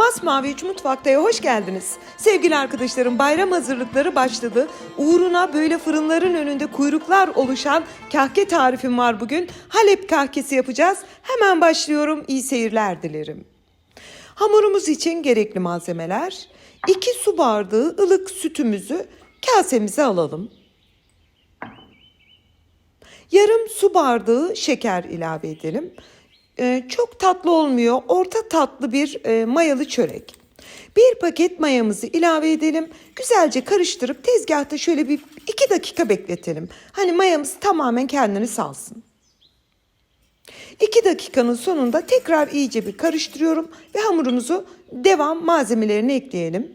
Masmavi 3 Mutfakta'ya hoş geldiniz. Sevgili arkadaşlarım, bayram hazırlıkları başladı. Uğruna böyle fırınların önünde kuyruklar oluşan kahke tarifim var bugün. Halep kahkesi yapacağız. Hemen başlıyorum. İyi seyirler dilerim. Hamurumuz için gerekli malzemeler: 2 su bardağı ılık sütümüzü kasemize alalım. Yarım su bardağı şeker ilave edelim. Çok tatlı olmuyor. Orta tatlı bir mayalı çörek. Bir paket mayamızı ilave edelim. Güzelce karıştırıp tezgahta şöyle bir 2 dakika bekletelim. Hani mayamız tamamen kendini salsın. 2 dakikanın sonunda tekrar iyice bir karıştırıyorum ve hamurumuzu devam malzemelerine ekleyelim.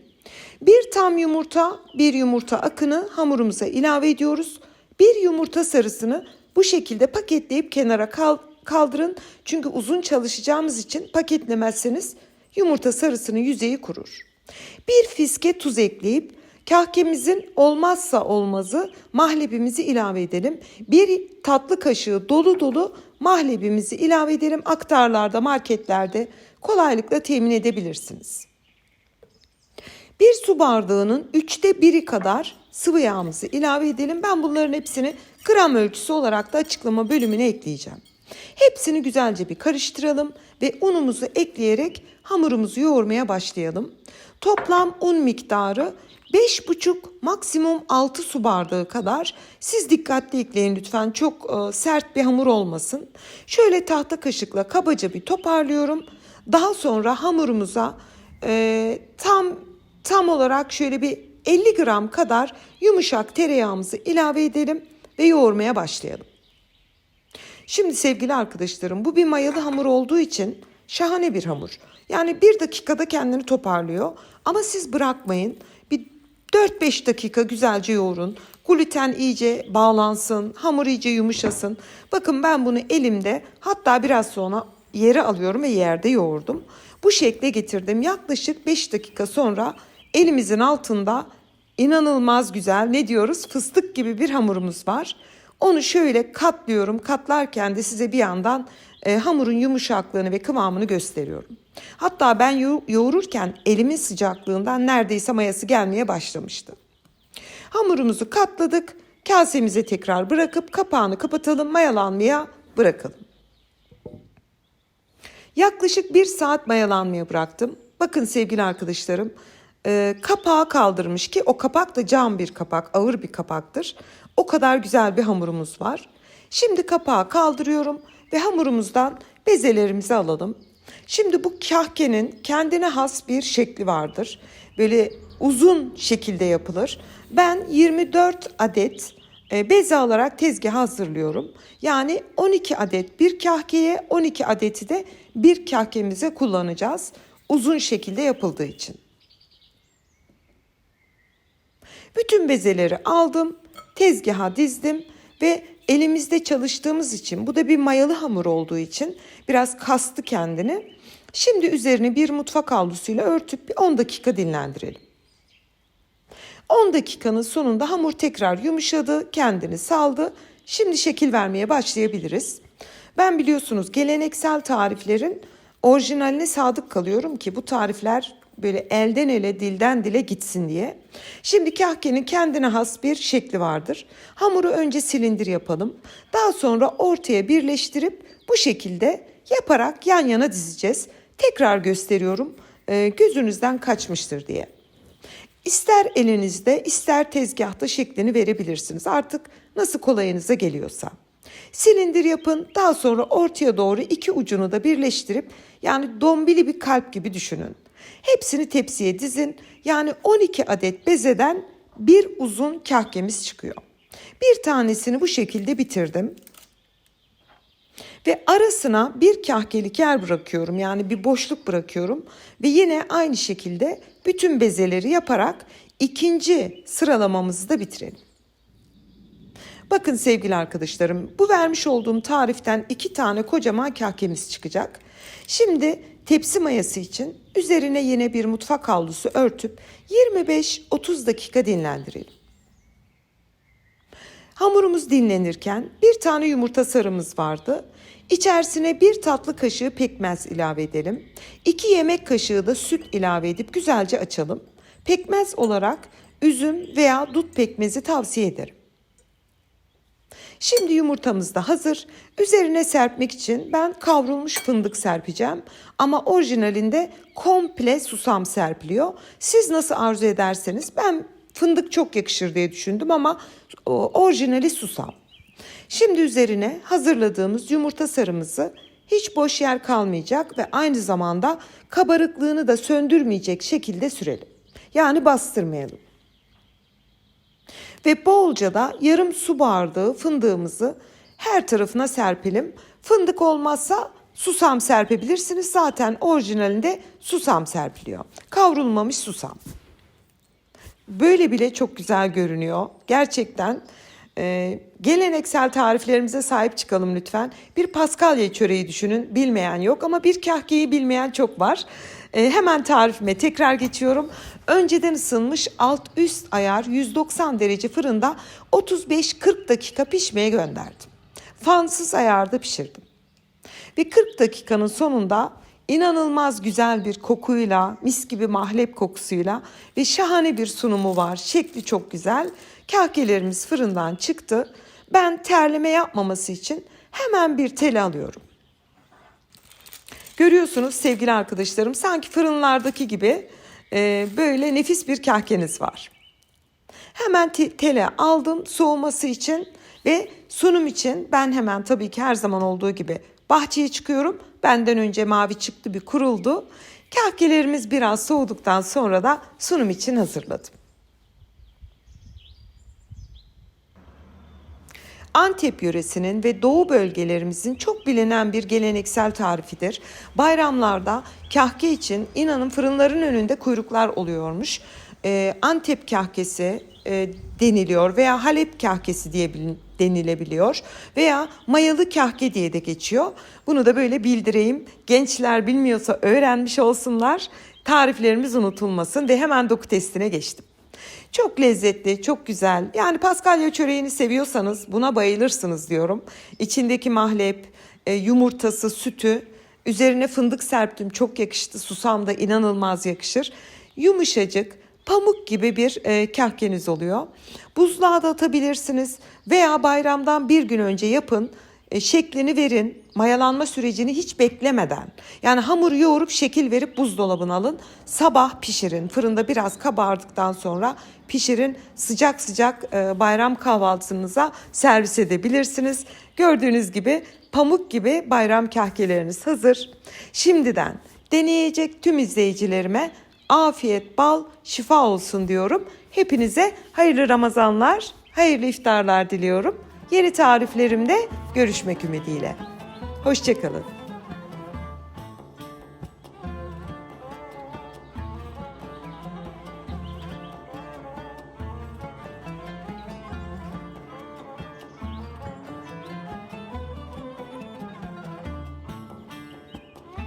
Bir tam yumurta, bir yumurta akını hamurumuza ilave ediyoruz. Bir yumurta sarısını bu şekilde paketleyip kenara kaldırın. Çünkü uzun çalışacağımız için paketlemezseniz yumurta sarısının yüzeyi kurur. Bir fiske tuz ekleyip kahkemizin olmazsa olmazı mahlebimizi ilave edelim. Bir tatlı kaşığı dolu dolu mahlebimizi ilave edelim. Aktarlarda, marketlerde kolaylıkla temin edebilirsiniz. Bir su bardağının 1/3 kadar sıvı yağımızı ilave edelim. Ben bunların hepsini gram ölçüsü olarak da açıklama bölümüne ekleyeceğim. Hepsini güzelce bir karıştıralım ve unumuzu ekleyerek hamurumuzu yoğurmaya başlayalım. Toplam un miktarı 5,5 maksimum 6 su bardağı kadar. Siz dikkatli ekleyin lütfen, çok sert bir hamur olmasın. Şöyle tahta kaşıkla kabaca bir toparlıyorum. Daha sonra hamurumuza tam olarak şöyle bir 50 gram kadar yumuşak tereyağımızı ilave edelim ve yoğurmaya başlayalım. Şimdi sevgili arkadaşlarım, bu bir mayalı hamur olduğu için şahane bir hamur. Yani 1 dakikada kendini toparlıyor. Ama siz bırakmayın. Bir 4-5 dakika güzelce yoğurun. Gluten iyice bağlansın, hamur iyice yumuşasın. Bakın ben bunu elimde, hatta biraz sonra yere alıyorum ve yerde yoğurdum. Bu şekle getirdim. Yaklaşık 5 dakika sonra elimizin altında inanılmaz güzel, ne diyoruz, fıstık gibi bir hamurumuz var. Onu şöyle katlıyorum. Katlarken de size bir yandan hamurun yumuşaklığını ve kıvamını gösteriyorum. Hatta ben yoğururken elimin sıcaklığından neredeyse mayası gelmeye başlamıştı. Hamurumuzu katladık. Kasemize tekrar bırakıp kapağını kapatalım. Mayalanmaya bırakalım. Yaklaşık 1 saat mayalanmaya bıraktım. Bakın sevgili arkadaşlarım, kapağı kaldırmış ki o kapak da cam bir kapak, ağır bir kapaktır. O kadar güzel bir hamurumuz var. Şimdi kapağı kaldırıyorum ve hamurumuzdan bezelerimizi alalım. Şimdi bu kahkenin kendine has bir şekli vardır. Böyle uzun şekilde yapılır. Ben 24 adet beze alarak tezgaha hazırlıyorum. Yani 12 adet bir kahkeye, 12 adeti de bir kahkemize kullanacağız. Uzun şekilde yapıldığı için. Bütün bezeleri aldım, tezgaha dizdim ve elimizde çalıştığımız için, bu da bir mayalı hamur olduğu için biraz kastı kendini. Şimdi üzerini bir mutfak havlusuyla örtüp bir 10 dakika dinlendirelim. 10 dakikanın sonunda hamur tekrar yumuşadı, kendini saldı. Şimdi şekil vermeye başlayabiliriz. Ben biliyorsunuz geleneksel tariflerin orijinaline sadık kalıyorum ki bu tarifler böyle elden ele, dilden dile gitsin diye. Şimdi kahkenin kendine has bir şekli vardır. Hamuru önce silindir yapalım. Daha sonra ortaya birleştirip bu şekilde yaparak yan yana dizeceğiz. Tekrar gösteriyorum, gözünüzden kaçmıştır diye. İster elinizde, ister tezgahta şeklini verebilirsiniz. Artık nasıl kolayınıza geliyorsa. Silindir yapın. Daha sonra ortaya doğru 2 ucunu da birleştirip, yani dombili bir kalp gibi düşünün. Hepsini tepsiye dizin. Yani 12 adet bezeden bir uzun kahkemiz çıkıyor. Bir tanesini bu şekilde bitirdim. Ve arasına bir kahkelik yer bırakıyorum. Yani bir boşluk bırakıyorum. Ve yine aynı şekilde bütün bezeleri yaparak ikinci sıralamamızı da bitirelim. Bakın sevgili arkadaşlarım, bu vermiş olduğum tariften 2 tane kocaman kahkemiz çıkacak. Şimdi tepsi mayası için üzerine yine bir mutfak havlusu örtüp 25-30 dakika dinlendirelim. Hamurumuz dinlenirken bir tane yumurta sarımız vardı. İçerisine 1 tatlı kaşığı pekmez ilave edelim. 2 yemek kaşığı da süt ilave edip güzelce açalım. Pekmez olarak üzüm veya dut pekmezi tavsiye ederim. Şimdi yumurtamız da hazır. Üzerine serpmek için ben kavrulmuş fındık serpeceğim. Ama orijinalinde komple susam serpiliyor. Siz nasıl arzu ederseniz, ben fındık çok yakışır diye düşündüm ama orijinali susam. Şimdi üzerine hazırladığımız yumurta sarımızı, hiç boş yer kalmayacak ve aynı zamanda kabarıklığını da söndürmeyecek şekilde sürelim. Yani bastırmayalım. Ve bolca da yarım su bardağı fındığımızı her tarafına serpelim. Fındık olmazsa susam serpebilirsiniz. Zaten orijinalinde susam serpiliyor. Kavrulmamış susam. Böyle bile çok güzel görünüyor. Gerçekten geleneksel tariflerimize sahip çıkalım lütfen. Bir paskalya çöreği düşünün. Bilmeyen yok ama bir kahkeyi bilmeyen çok var. Hemen tarifime tekrar geçiyorum. Önceden ısınmış alt üst ayar 190 derece fırında 35-40 dakika pişmeye gönderdim. Fansız ayarda pişirdim. Ve 40 dakikanın sonunda inanılmaz güzel bir kokuyla, mis gibi mahlep kokusuyla ve şahane bir sunumu var. Şekli çok güzel. Kahkelerimiz fırından çıktı. Ben terleme yapmaması için hemen bir tel alıyorum. Görüyorsunuz sevgili arkadaşlarım, sanki fırınlardaki gibi böyle nefis bir kahkeniz var. Hemen tele aldım soğuması için ve sunum için ben hemen tabii ki her zaman olduğu gibi bahçeye çıkıyorum. Benden önce mavi çıktı, bir kuruldu. Kahkelerimiz biraz soğuduktan sonra da sunum için hazırladım. Antep yöresinin ve doğu bölgelerimizin çok bilinen bir geleneksel tarifidir. Bayramlarda kahke için inanın fırınların önünde kuyruklar oluyormuş. Antep kahkesi deniliyor veya Halep kahkesi diye denilebiliyor veya mayalı kahke diye de geçiyor. Bunu da böyle bildireyim. Gençler bilmiyorsa öğrenmiş olsunlar. Tariflerimiz unutulmasın ve hemen doku testine geçtim. Çok lezzetli, çok güzel. Yani paskalya çöreğini seviyorsanız buna bayılırsınız diyorum. İçindeki mahlep, yumurtası, sütü, üzerine fındık serptim. Çok yakıştı. Susam da inanılmaz yakışır. Yumuşacık, pamuk gibi bir kahkeniz oluyor. Buzluğa da atabilirsiniz veya bayramdan bir gün önce yapın. Şeklini verin, mayalanma sürecini hiç beklemeden. Yani hamuru yoğurup şekil verip buzdolabına alın. Sabah pişirin, fırında biraz kabardıktan sonra pişirin. Sıcak sıcak bayram kahvaltınıza servis edebilirsiniz. Gördüğünüz gibi pamuk gibi bayram kahkeleriniz hazır. Şimdiden deneyecek tüm izleyicilerime afiyet, bal, şifa olsun diyorum. Hepinize hayırlı Ramazanlar, hayırlı iftarlar diliyorum. Yeni tariflerimde görüşmek ümidiyle. Hoşça kalın.